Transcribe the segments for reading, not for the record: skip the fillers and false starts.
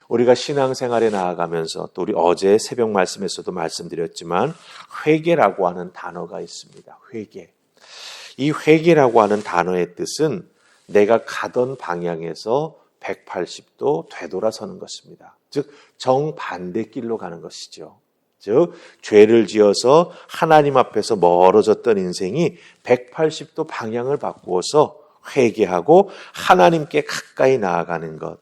우리가 신앙생활에 나아가면서 또 우리 어제 새벽 말씀에서도 말씀드렸지만 회개라고 하는 단어가 있습니다. 회개. 이 회개라고 하는 단어의 뜻은 내가 가던 방향에서 180도 되돌아서는 것입니다. 즉 정반대 길로 가는 것이죠. 즉 죄를 지어서 하나님 앞에서 멀어졌던 인생이 180도 방향을 바꾸어서 회개하고 하나님께 가까이 나아가는 것,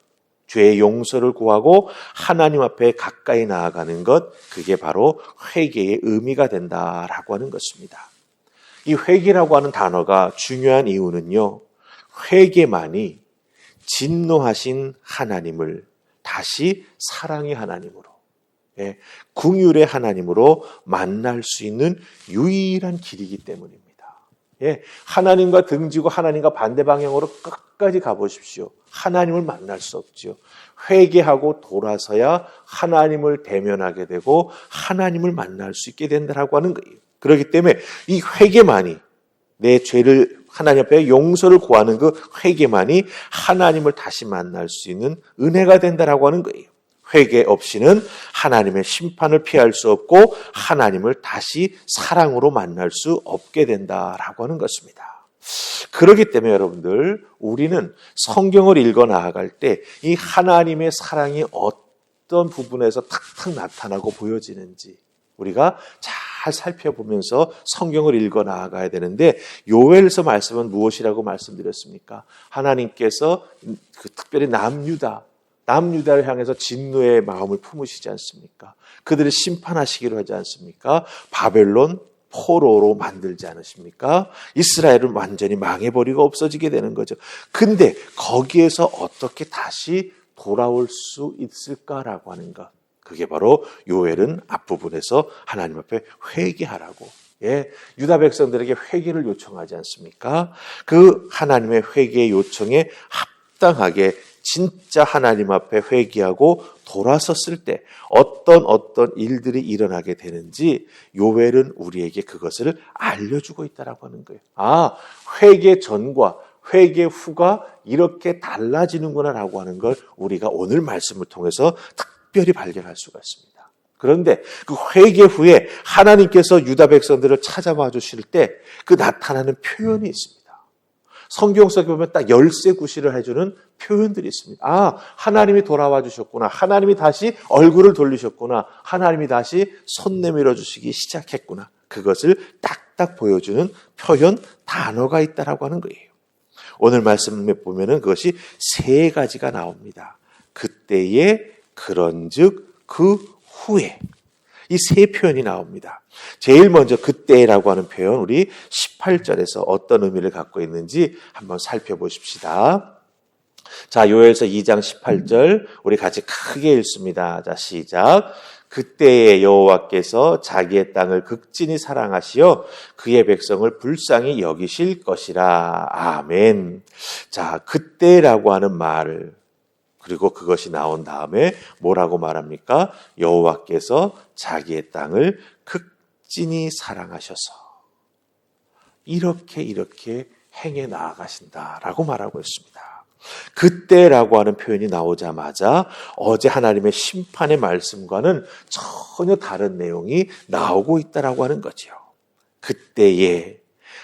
죄의 용서를 구하고 하나님 앞에 가까이 나아가는 것, 그게 바로 회개의 의미가 된다라고 하는 것입니다. 이 회개라고 하는 단어가 중요한 이유는요, 회개만이 진노하신 하나님을 다시 사랑의 하나님으로, 긍휼의 하나님으로 만날 수 있는 유일한 길이기 때문입니다. 하나님과 등지고 하나님과 반대 방향으로 끝까지 가보십시오. 하나님을 만날 수 없지요. 회개하고 돌아서야 하나님을 대면하게 되고 하나님을 만날 수 있게 된다라고 하는 거예요. 그렇기 때문에 이 회개만이, 내 죄를 하나님 앞에 용서를 구하는 그 회개만이 하나님을 다시 만날 수 있는 은혜가 된다라고 하는 거예요. 회개 없이는 하나님의 심판을 피할 수 없고 하나님을 다시 사랑으로 만날 수 없게 된다라고 하는 것입니다. 그렇기 때문에 여러분들, 우리는 성경을 읽어 나아갈 때 이 하나님의 사랑이 어떤 부분에서 탁탁 나타나고 보여지는지 우리가 잘 살펴보면서 성경을 읽어 나아가야 되는데, 요엘서 말씀은 무엇이라고 말씀드렸습니까? 하나님께서 특별히 남유다를 향해서 진노의 마음을 품으시지 않습니까? 그들을 심판하시기로 하지 않습니까? 바벨론 포로로 만들지 않으십니까? 이스라엘은 완전히 망해버리고 없어지게 되는 거죠. 근데 거기에서 어떻게 다시 돌아올 수 있을까라고 하는 것, 그게 바로 요엘은 앞부분에서 하나님 앞에 회개하라고, 유다 백성들에게 회개를 요청하지 않습니까? 그 하나님의 회개의 요청에 합당하게 진짜 하나님 앞에 회개하고 돌아섰을 때 어떤 일들이 일어나게 되는지 요엘은 우리에게 그것을 알려주고 있다라고 하는 거예요. 아, 회개 전과 회개 후가 이렇게 달라지는구나라고 하는 걸 우리가 오늘 말씀을 통해서 특별히 발견할 수가 있습니다. 그런데 그 회개 후에 하나님께서 유다 백성들을 찾아와 주실 때 그 나타나는 표현이 있습니다. 성경 속에 보면 딱 열쇠구시를 해주는 표현들이 있습니다. 아, 하나님이 돌아와 주셨구나. 하나님이 다시 얼굴을 돌리셨구나. 하나님이 다시 손 내밀어 주시기 시작했구나. 그것을 딱딱 보여주는 표현, 단어가 있다라고 하는 거예요. 오늘 말씀에 보면은 그것이 세 가지가 나옵니다. 그때에, 그런즉, 그 후에. 이 세 표현이 나옵니다. 제일 먼저 그때라고 하는 표현, 우리 18절에서 어떤 의미를 갖고 있는지 한번 살펴보십시다. 자, 요엘서 2장 18절 우리 같이 크게 읽습니다. 자, 시작. 그때에 여호와께서 자기의 땅을 극진히 사랑하시어 그의 백성을 불쌍히 여기실 것이라. 아멘. 자, 그때라고 하는 말을, 그리고 그것이 나온 다음에 뭐라고 말합니까? 여호와께서 자기의 땅을 극진히 사랑하셔서 이렇게 행해 나아가신다라고 말하고 있습니다. 그때라고 하는 표현이 나오자마자 어제 하나님의 심판의 말씀과는 전혀 다른 내용이 나오고 있다라고 하는 거죠. 그때에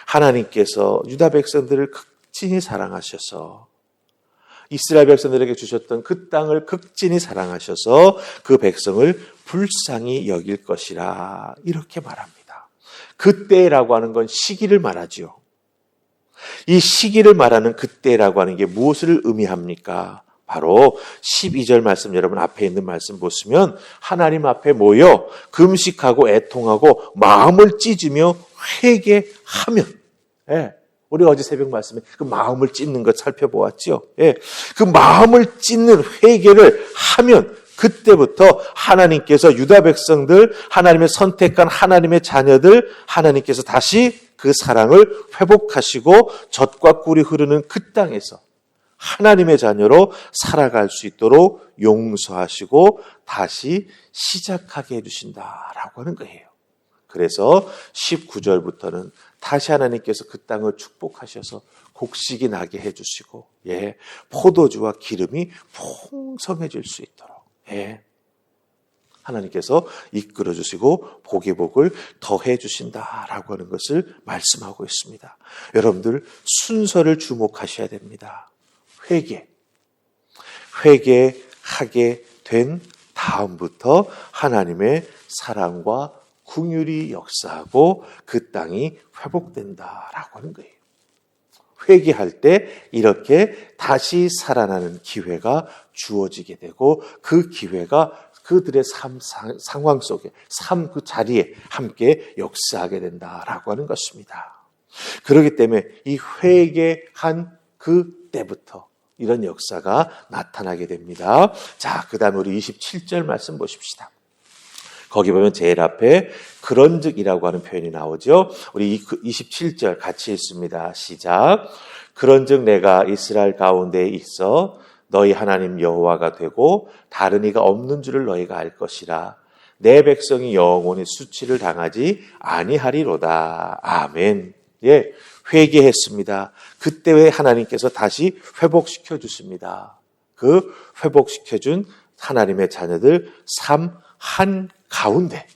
하나님께서 유다 백성들을 극진히 사랑하셔서 이스라엘 백성들에게 주셨던 그 땅을 극진히 사랑하셔서 그 백성을 불쌍히 여길 것이라, 이렇게 말합니다. 그때라고 하는 건 시기를 말하지요. 이 시기를 말하는 그때라고 하는 게 무엇을 의미합니까? 바로 12절 말씀, 여러분 앞에 있는 말씀 보시면 하나님 앞에 모여 금식하고 애통하고 마음을 찢으며 회개하면, 우리가 어제 새벽 말씀에 그 마음을 찢는 것 살펴보았죠. 그 마음을 찢는 회개를 하면 그때부터 하나님께서 유다 백성들, 하나님의 선택한 하나님의 자녀들, 하나님께서 다시 그 사랑을 회복하시고 젖과 꿀이 흐르는 그 땅에서 하나님의 자녀로 살아갈 수 있도록 용서하시고 다시 시작하게 해주신다라고 하는 거예요. 그래서 19절부터는 다시 하나님께서 그 땅을 축복하셔서 곡식이 나게 해주시고, 포도주와 기름이 풍성해질 수 있도록, 예. 하나님께서 이끌어 주시고 복의 복을 더해 주신다라고 하는 것을 말씀하고 있습니다. 여러분들 순서를 주목하셔야 됩니다. 회개하게 된 다음부터 하나님의 사랑과 긍휼이 역사하고 그 땅이 회복된다라고 하는 거예요. 회개할 때 이렇게 다시 살아나는 기회가 주어지게 되고 그 기회가 그들의 상황 속에 삶 그 자리에 함께 역사하게 된다라고 하는 것입니다. 그렇기 때문에 이 회개한 그 때부터 이런 역사가 나타나게 됩니다. 자, 그 다음에 우리 27절 말씀 보십시다. 거기 보면 제일 앞에 그런즉이라고 하는 표현이 나오죠. 우리 27절 같이 읽습니다. 시작. 그런즉 내가 이스라엘 가운데에 있어 너희 하나님 여호와가 되고 다른 이가 없는 줄을 너희가 알 것이라. 내 백성이 영원히 수치를 당하지 아니하리로다. 아멘. 예, 회개했습니다. 그때 하나님께서 다시 회복시켜 주십니다. 그 회복시켜준 하나님의 자녀들 삶 한가운데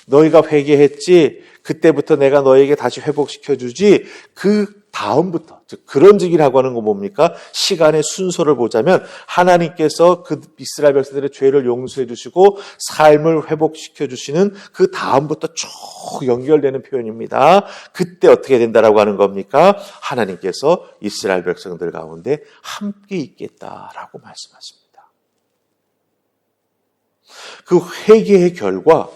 너희가 회개했지 그때부터 내가 너에게 다시 회복시켜 주지 그 다음부터 즉 그런즉이라고 하는 건 뭡니까? 시간의 순서를 보자면 하나님께서 그 이스라엘 백성들의 죄를 용서해 주시고 삶을 회복시켜 주시는 그 다음부터 쭉 연결되는 표현입니다. 그때 어떻게 된다라고 하는 겁니까? 하나님께서 이스라엘 백성들 가운데 함께 있겠다라고 말씀하십니다. 그 회개의 결과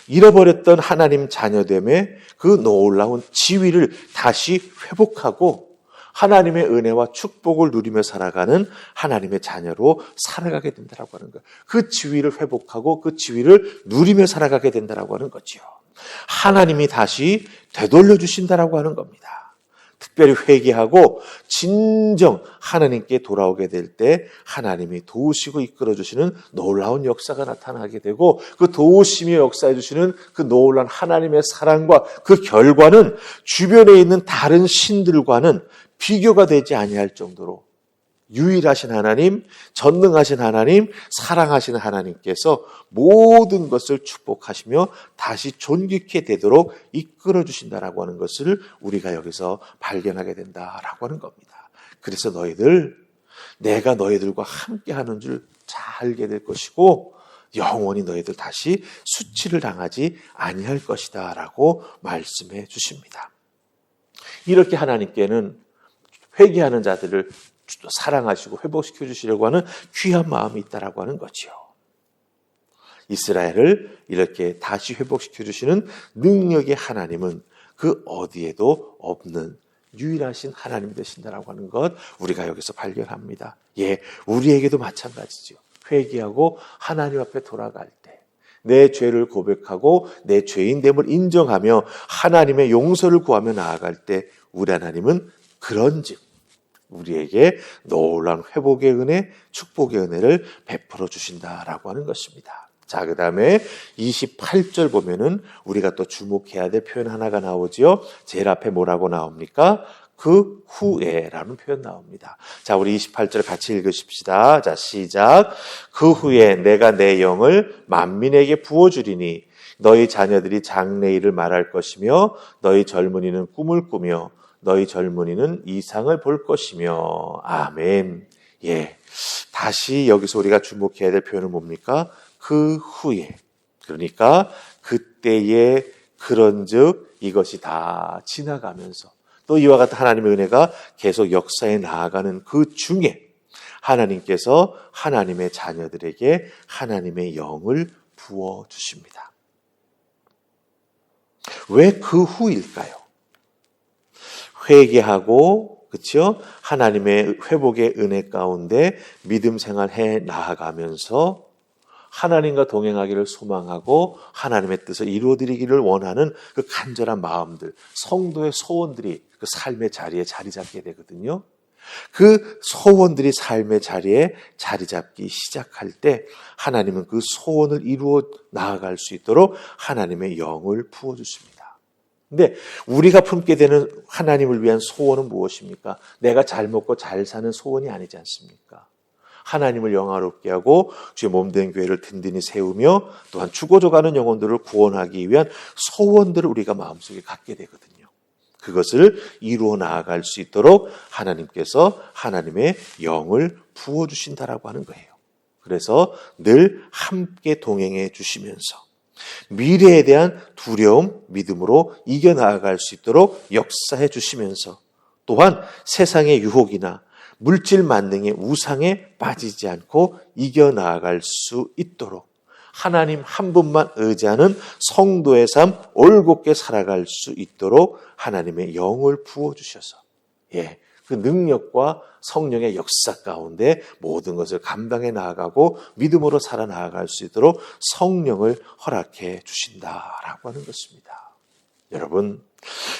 잃어버렸던 하나님 자녀됨의 그 놀라운 지위를 다시 회복하고 하나님의 은혜와 축복을 누리며 살아가는 하나님의 자녀로 살아가게 된다라고 하는 거예요. 그 지위를 회복하고 그 지위를 누리며 살아가게 된다라고 하는 거죠. 하나님이 다시 되돌려 주신다라고 하는 겁니다. 특별히 회개하고 진정 하나님께 돌아오게 될 때 하나님이 도우시고 이끌어 주시는 놀라운 역사가 나타나게 되고 그 도우심이 역사해 주시는 그 놀라운 하나님의 사랑과 그 결과는 주변에 있는 다른 신들과는 비교가 되지 아니할 정도로 유일하신 하나님, 전능하신 하나님, 사랑하시는 하나님께서 모든 것을 축복하시며 다시 존귀케 되도록 이끌어 주신다라고 하는 것을 우리가 여기서 발견하게 된다라고 하는 겁니다. 그래서 내가 너희들과 함께하는 줄 잘 알게 될 것이고 영원히 너희들 다시 수치를 당하지 아니할 것이다라고 말씀해 주십니다. 이렇게 하나님께는 회개하는 자들을 사랑하시고 회복시켜 주시려고 하는 귀한 마음이 있다라고 하는 거죠. 이스라엘을 이렇게 다시 회복시켜 주시는 능력의 하나님은 그 어디에도 없는 유일하신 하나님 되신다라고 하는 것 우리가 여기서 발견합니다. 예, 우리에게도 마찬가지죠. 회개하고 하나님 앞에 돌아갈 때 내 죄를 고백하고 내 죄인됨을 인정하며 하나님의 용서를 구하며 나아갈 때 우리 하나님은 그런즉 우리에게 놀라운 회복의 은혜, 축복의 은혜를 베풀어 주신다라고 하는 것입니다. 자, 그 다음에 28절 보면은 우리가 또 주목해야 될 표현 하나가 나오죠. 제일 앞에 뭐라고 나옵니까? 그 후에라는 표현 나옵니다. 자, 우리 28절 같이 읽으십시다. 자, 시작. 그 후에 내가 내 영을 만민에게 부어주리니 너희 자녀들이 장래일을 말할 것이며 너희 젊은이는 꿈을 꾸며 너희 젊은이는 이상을 볼 것이며. 아멘. 예. 다시 여기서 우리가 주목해야 될 표현은 뭡니까? 그 후에. 그러니까 그때의 그런즉 이것이 다 지나가면서 또 이와 같은 하나님의 은혜가 계속 역사에 나아가는 그 중에 하나님께서 하나님의 자녀들에게 하나님의 영을 부어주십니다. 왜 그 후일까요? 회개하고 그렇죠? 하나님의 회복의 은혜 가운데 믿음 생활해 나아가면서 하나님과 동행하기를 소망하고 하나님의 뜻을 이루어드리기를 원하는 그 간절한 마음들, 성도의 소원들이 그 삶의 자리에 자리 잡게 되거든요. 그 소원들이 삶의 자리에 자리 잡기 시작할 때 하나님은 그 소원을 이루어 나아갈 수 있도록 하나님의 영을 부어주십니다. 근데 우리가 품게 되는 하나님을 위한 소원은 무엇입니까? 내가 잘 먹고 잘 사는 소원이 아니지 않습니까? 하나님을 영화롭게 하고 주의 몸된 교회를 든든히 세우며 또한 죽어져가는 영혼들을 구원하기 위한 소원들을 우리가 마음속에 갖게 되거든요. 그것을 이루어 나아갈 수 있도록 하나님께서 하나님의 영을 부어주신다라고 하는 거예요. 그래서 늘 함께 동행해 주시면서 미래에 대한 두려움, 믿음으로 이겨나아갈 수 있도록 역사해 주시면서 또한 세상의 유혹이나 물질 만능의 우상에 빠지지 않고 이겨나아갈 수 있도록 하나님 한 분만 의지하는 성도의 삶 올곧게 살아갈 수 있도록 하나님의 영을 부어주셔서 그 능력과 성령의 역사 가운데 모든 것을 감당해 나아가고 믿음으로 살아나아갈 수 있도록 성령을 허락해 주신다라고 하는 것입니다. 여러분,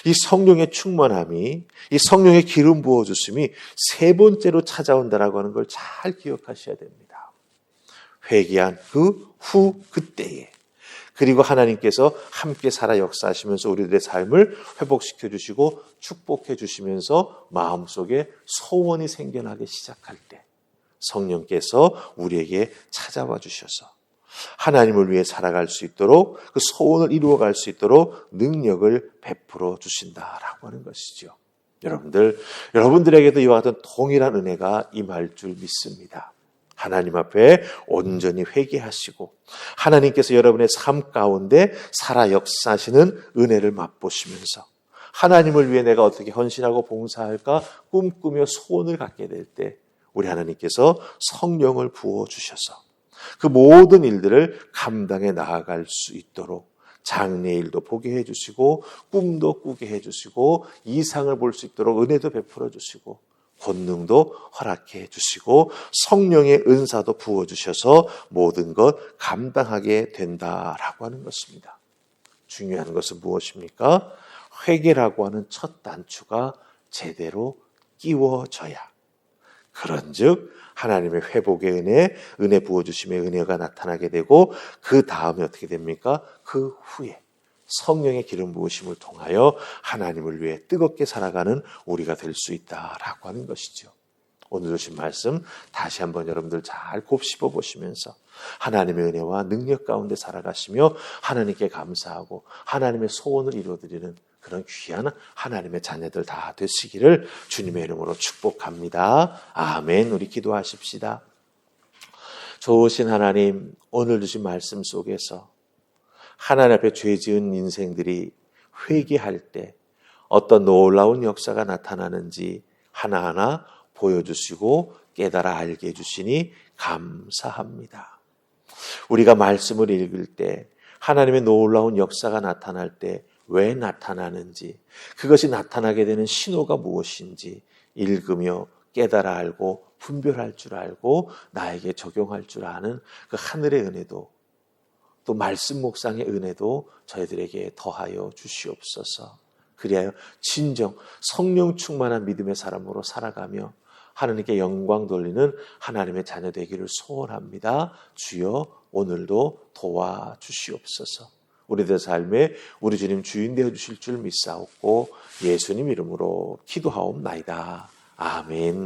이 성령의 충만함이, 이 성령의 기름 부어주심이 세 번째로 찾아온다라고 하는 걸 잘 기억하셔야 됩니다. 회개한 그때에 그리고 하나님께서 함께 살아 역사하시면서 우리들의 삶을 회복시켜 주시고 축복해 주시면서 마음속에 소원이 생겨나기 시작할 때 성령께서 우리에게 찾아와 주셔서 하나님을 위해 살아갈 수 있도록 그 소원을 이루어갈 수 있도록 능력을 베풀어 주신다라고 하는 것이죠. 여러분들에게도 이와 같은 동일한 은혜가 임할 줄 믿습니다. 하나님 앞에 온전히 회개하시고 하나님께서 여러분의 삶 가운데 살아 역사하시는 은혜를 맛보시면서 하나님을 위해 내가 어떻게 헌신하고 봉사할까 꿈꾸며 소원을 갖게 될 때 우리 하나님께서 성령을 부어주셔서 그 모든 일들을 감당해 나아갈 수 있도록 장래일도 보게 해주시고 꿈도 꾸게 해주시고 이상을 볼 수 있도록 은혜도 베풀어 주시고 권능도 허락해 주시고 성령의 은사도 부어주셔서 모든 것 감당하게 된다라고 하는 것입니다. 중요한 것은 무엇입니까? 회개라고 하는 첫 단추가 제대로 끼워져야 그런즉 하나님의 회복의 은혜 부어주심의 은혜가 나타나게 되고 그 다음에 어떻게 됩니까? 그 후에 성령의 기름 부으심을 통하여 하나님을 위해 뜨겁게 살아가는 우리가 될 수 있다라고 하는 것이죠. 오늘 주신 말씀 다시 한번 여러분들 잘 곱씹어 보시면서 하나님의 은혜와 능력 가운데 살아가시며 하나님께 감사하고 하나님의 소원을 이루어드리는 그런 귀한 하나님의 자녀들 다 되시기를 주님의 이름으로 축복합니다. 아멘. 우리 기도하십시다. 좋으신 하나님, 오늘 주신 말씀 속에서 하나님 앞에 죄 지은 인생들이 회개할 때 어떤 놀라운 역사가 나타나는지 하나하나 보여주시고 깨달아 알게 해주시니 감사합니다. 우리가 말씀을 읽을 때 하나님의 놀라운 역사가 나타날 때 왜 나타나는지 그것이 나타나게 되는 신호가 무엇인지 읽으며 깨달아 알고 분별할 줄 알고 나에게 적용할 줄 아는 그 하늘의 은혜도 또 말씀 묵상의 은혜도 저희들에게 더하여 주시옵소서. 그리하여 진정 성령 충만한 믿음의 사람으로 살아가며 하나님께 영광 돌리는 하나님의 자녀 되기를 소원합니다. 주여 오늘도 도와주시옵소서. 우리들 삶에 우리 주님 주인 되어 주실 줄 믿사옵고 예수님 이름으로 기도하옵나이다. 아멘.